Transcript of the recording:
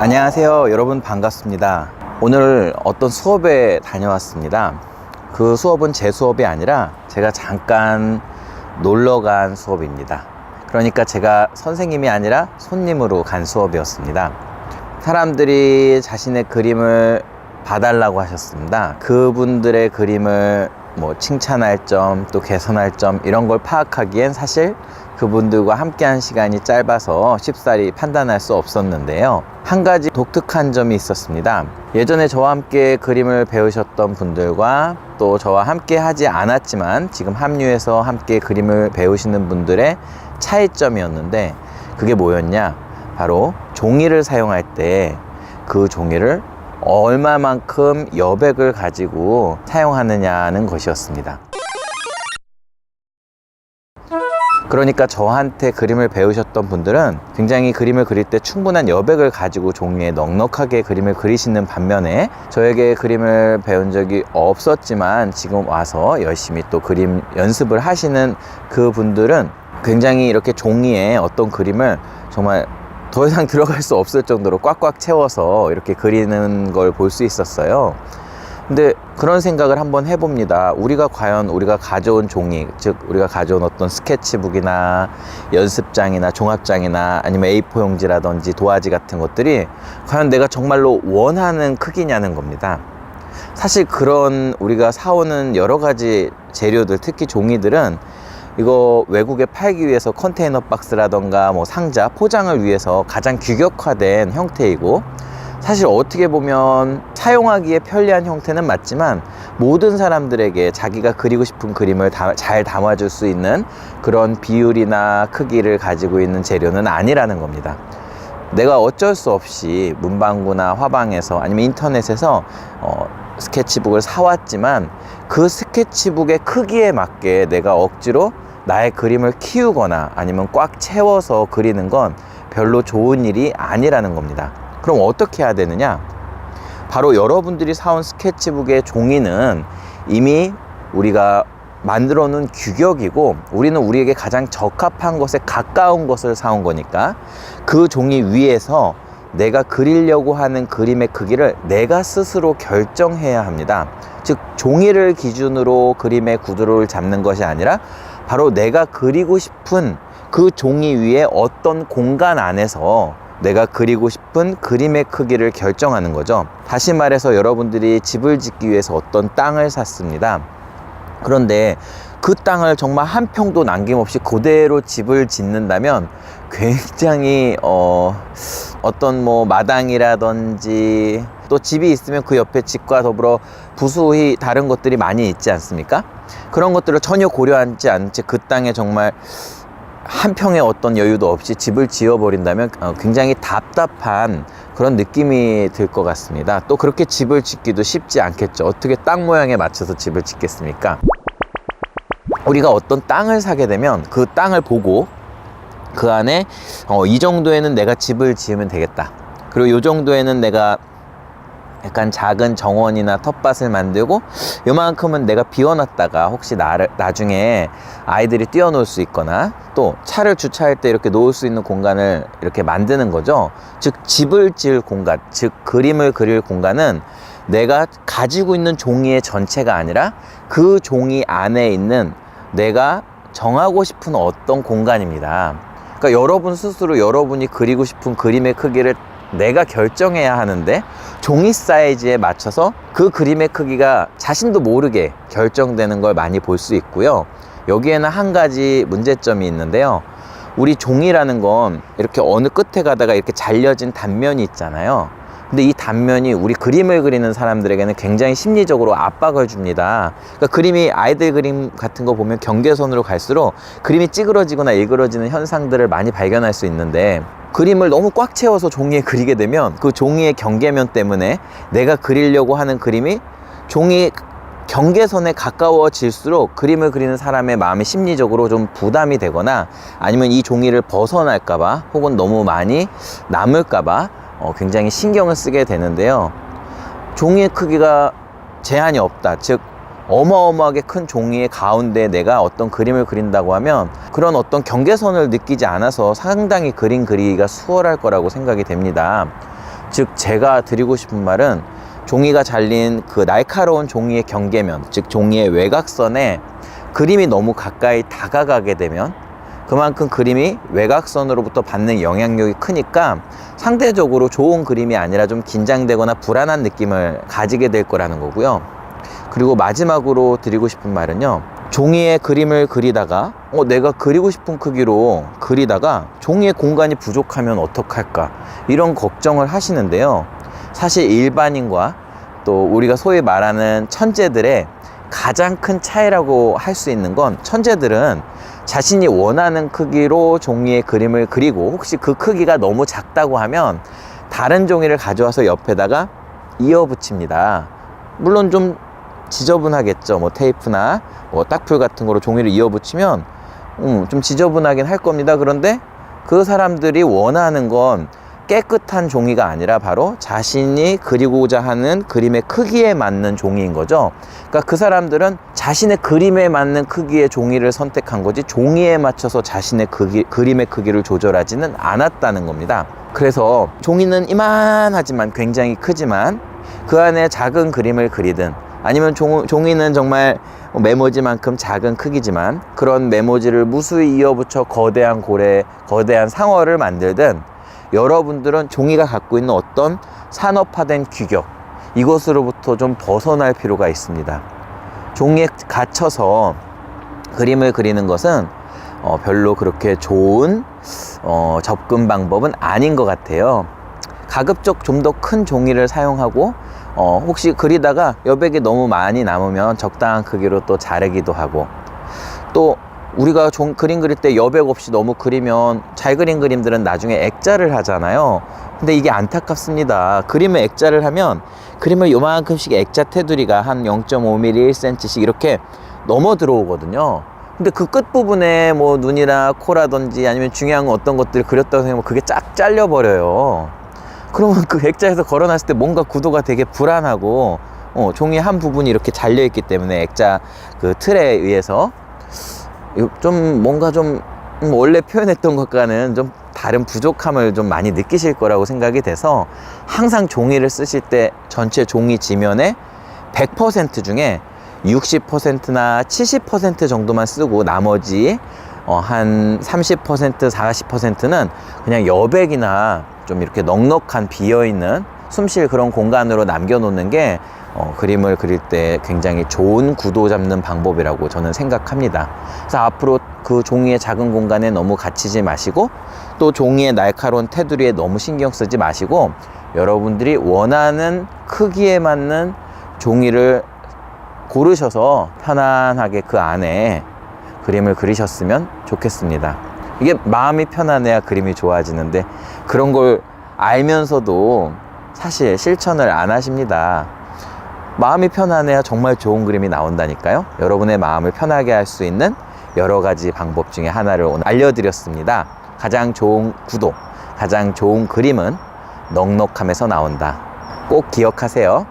안녕하세요 여러분, 반갑습니다. 오늘 어떤 수업에 다녀왔습니다. 그 수업은 제 수업이 아니라 제가 잠깐 놀러 간 수업입니다. 그러니까 제가 선생님이 아니라 손님으로 간 수업이었습니다. 사람들이 자신의 그림을 봐달라고 하셨습니다. 그분들의 그림을 칭찬할 점, 또 개선할 점, 이런 걸 파악하기엔 사실 그분들과 함께한 시간이 짧아서 쉽사리 판단할 수 없었는데요. 한 가지 독특한 점이 있었습니다. 예전에 저와 함께 그림을 배우셨던 분들과 또 저와 함께 하지 않았지만 지금 합류해서 함께 그림을 배우시는 분들의 차이점이었는데, 그게 뭐였냐? 바로 종이를 사용할 때 그 종이를 얼마만큼 여백을 가지고 사용하느냐는 것이었습니다. 그러니까 저한테 그림을 배우셨던 분들은 굉장히 그림을 그릴 때 충분한 여백을 가지고 종이에 넉넉하게 그림을 그리시는 반면에, 저에게 그림을 배운 적이 없었지만 지금 와서 열심히 또 그림 연습을 하시는 그 분들은 굉장히 이렇게 종이에 어떤 그림을 정말 더 이상 들어갈 수 없을 정도로 꽉꽉 채워서 이렇게 그리는 걸 볼 수 있었어요. 근데 그런 생각을 한번 해봅니다. 과연 우리가 가져온 종이, 즉 우리가 가져온 어떤 스케치북이나 연습장이나 종합장이나 아니면 A4 용지라든지 도화지 같은 것들이 과연 내가 정말로 원하는 크기냐는 겁니다. 사실 그런 우리가 사오는 여러 가지 재료들, 특히 종이들은 이거 외국에 팔기 위해서 컨테이너 박스라던가 상자, 포장을 위해서 가장 규격화된 형태이고, 사실 어떻게 보면 사용하기에 편리한 형태는 맞지만 모든 사람들에게 자기가 그리고 싶은 그림을 잘 담아줄 수 있는 그런 비율이나 크기를 가지고 있는 재료는 아니라는 겁니다. 내가 어쩔 수 없이 문방구나 화방에서 아니면 인터넷에서 스케치북을 사왔지만 그 스케치북의 크기에 맞게 내가 억지로 나의 그림을 키우거나 아니면 꽉 채워서 그리는 건 별로 좋은 일이 아니라는 겁니다. 그럼 어떻게 해야 되느냐? 바로 여러분들이 사온 스케치북의 종이는 이미 우리가 만들어 놓은 규격이고, 우리는 우리에게 가장 적합한 것에 가까운 것을 사온 거니까 그 종이 위에서 내가 그리려고 하는 그림의 크기를 내가 스스로 결정해야 합니다. 즉 종이를 기준으로 그림의 구도를 잡는 것이 아니라 바로 내가 그리고 싶은 그 종이 위에 어떤 공간 안에서 내가 그리고 싶은 그림의 크기를 결정하는 거죠. 다시 말해서 여러분들이 집을 짓기 위해서 어떤 땅을 샀습니다. 그런데 그 땅을 정말 한 평도 남김없이 그대로 집을 짓는다면 굉장히 어떤 마당이라든지 또 집이 있으면 그 옆에 집과 더불어 부수히 다른 것들이 많이 있지 않습니까? 그런 것들을 전혀 고려하지 않은 채 그 땅에 정말 한 평의 어떤 여유도 없이 집을 지어버린다면 굉장히 답답한 그런 느낌이 들 것 같습니다. 또 그렇게 집을 짓기도 쉽지 않겠죠. 어떻게 땅 모양에 맞춰서 집을 짓겠습니까? 우리가 어떤 땅을 사게 되면 그 땅을 보고 그 안에 이 정도에는 내가 집을 지으면 되겠다, 그리고 이 정도에는 내가 약간 작은 정원이나 텃밭을 만들고 요만큼은 내가 비워놨다가 혹시 나중에 아이들이 뛰어놀 수 있거나 또 차를 주차할 때 이렇게 놓을 수 있는 공간을 이렇게 만드는 거죠. 즉 집을 지을 공간, 즉 그림을 그릴 공간은 내가 가지고 있는 종이의 전체가 아니라 그 종이 안에 있는 내가 정하고 싶은 어떤 공간입니다. 그러니까 여러분 스스로 여러분이 그리고 싶은 그림의 크기를 내가 결정해야 하는데, 종이 사이즈에 맞춰서 그 그림의 크기가 자신도 모르게 결정되는 걸 많이 볼 수 있고요. 여기에는 한 가지 문제점이 있는데요. 우리 종이라는 건 이렇게 어느 끝에 가다가 이렇게 잘려진 단면이 있잖아요. 근데 이 단면이 우리 그림을 그리는 사람들에게는 굉장히 심리적으로 압박을 줍니다. 그러니까 아이들 그림 같은 거 보면 경계선으로 갈수록 그림이 찌그러지거나 일그러지는 현상들을 많이 발견할 수 있는데, 그림을 너무 꽉 채워서 종이에 그리게 되면 그 종이의 경계면 때문에 내가 그리려고 하는 그림이 종이 경계선에 가까워질수록 그림을 그리는 사람의 마음이 심리적으로 좀 부담이 되거나, 아니면 이 종이를 벗어날까봐 혹은 너무 많이 남을까봐 굉장히 신경을 쓰게 되는데요. 종이의 크기가 제한이 없다, 즉 어마어마하게 큰 종이의 가운데 내가 어떤 그림을 그린다고 하면 그런 어떤 경계선을 느끼지 않아서 상당히 그림 그리기가 수월할 거라고 생각이 됩니다. 즉 제가 드리고 싶은 말은 종이가 잘린 그 날카로운 종이의 경계면, 즉 종이의 외곽선에 그림이 너무 가까이 다가가게 되면 그만큼 그림이 외곽선으로부터 받는 영향력이 크니까 상대적으로 좋은 그림이 아니라 좀 긴장되거나 불안한 느낌을 가지게 될 거라는 거고요. 그리고 마지막으로 드리고 싶은 말은요, 종이에 그림을 그리다가 내가 그리고 싶은 크기로 그리다가 종이의 공간이 부족하면 어떡할까, 이런 걱정을 하시는데요. 사실 일반인과 또 우리가 소위 말하는 천재들의 가장 큰 차이라고 할 수 있는 건, 천재들은 자신이 원하는 크기로 종이에 그림을 그리고 혹시 그 크기가 너무 작다고 하면 다른 종이를 가져와서 옆에다가 이어 붙입니다. 물론 좀 지저분하겠죠. 뭐 테이프나 뭐 딱풀 같은 거로 종이를 이어 붙이면 좀 지저분하긴 할 겁니다. 그런데 그 사람들이 원하는 건 깨끗한 종이가 아니라 바로 자신이 그리고자 하는 그림의 크기에 맞는 종이인 거죠. 그러니까 그 사람들은 자신의 그림에 맞는 크기의 종이를 선택한 거지 종이에 맞춰서 자신의 그림의 크기를 조절하지는 않았다는 겁니다. 그래서 종이는 이만하지만 굉장히 크지만 그 안에 작은 그림을 그리든, 아니면 종이는 정말 메모지만큼 작은 크기지만 그런 메모지를 무수히 이어붙여 거대한 고래, 거대한 상어를 만들든, 여러분들은 종이가 갖고 있는 어떤 산업화된 규격, 이것으로부터 좀 벗어날 필요가 있습니다. 종이에 갇혀서 그림을 그리는 것은 별로 그렇게 좋은 접근 방법은 아닌 것 같아요. 가급적 좀 더 큰 종이를 사용하고 혹시 그리다가 여백이 너무 많이 남으면 적당한 크기로 또 자르기도 하고, 또 우리가 그림 그릴 때 여백 없이 너무 그리면 잘 그린 그림들은 나중에 액자를 하잖아요. 근데 이게 안타깝습니다. 그림을 액자를 하면 그림을 요만큼씩 액자 테두리가 한 0.5mm, 1cm씩 이렇게 넘어 들어오거든요. 근데 그 끝부분에 뭐 눈이나 코라든지 아니면 중요한 어떤 것들을 그렸다고 생각하면 그게 쫙 잘려버려요. 그러면 그 액자에서 걸어놨을 때 뭔가 구도가 되게 불안하고 종이 한 부분이 이렇게 잘려있기 때문에 액자 그 틀에 의해서 좀 뭔가 좀 원래 표현했던 것과는 좀 다른 부족함을 좀 많이 느끼실 거라고 생각이 돼서, 항상 종이를 쓰실 때 전체 종이 지면에 100% 중에 60%나 70% 정도만 쓰고 나머지 한 30%, 40%는 그냥 여백이나 좀 이렇게 넉넉한 비어있는 숨쉴 그런 공간으로 남겨놓는 게 그림을 그릴 때 굉장히 좋은 구도 잡는 방법이라고 저는 생각합니다. 그래서 앞으로 그 종이의 작은 공간에 너무 갇히지 마시고, 또 종이의 날카로운 테두리에 너무 신경 쓰지 마시고, 여러분들이 원하는 크기에 맞는 종이를 고르셔서 편안하게 그 안에 그림을 그리셨으면 좋겠습니다. 이게 마음이 편안해야 그림이 좋아지는데 그런 걸 알면서도 사실 실천을 안 하십니다. 마음이 편안해야 정말 좋은 그림이 나온다니까요. 여러분의 마음을 편하게 할 수 있는 여러 가지 방법 중에 하나를 오늘 알려드렸습니다. 가장 좋은 구도, 가장 좋은 그림은 넉넉함에서 나온다. 꼭 기억하세요.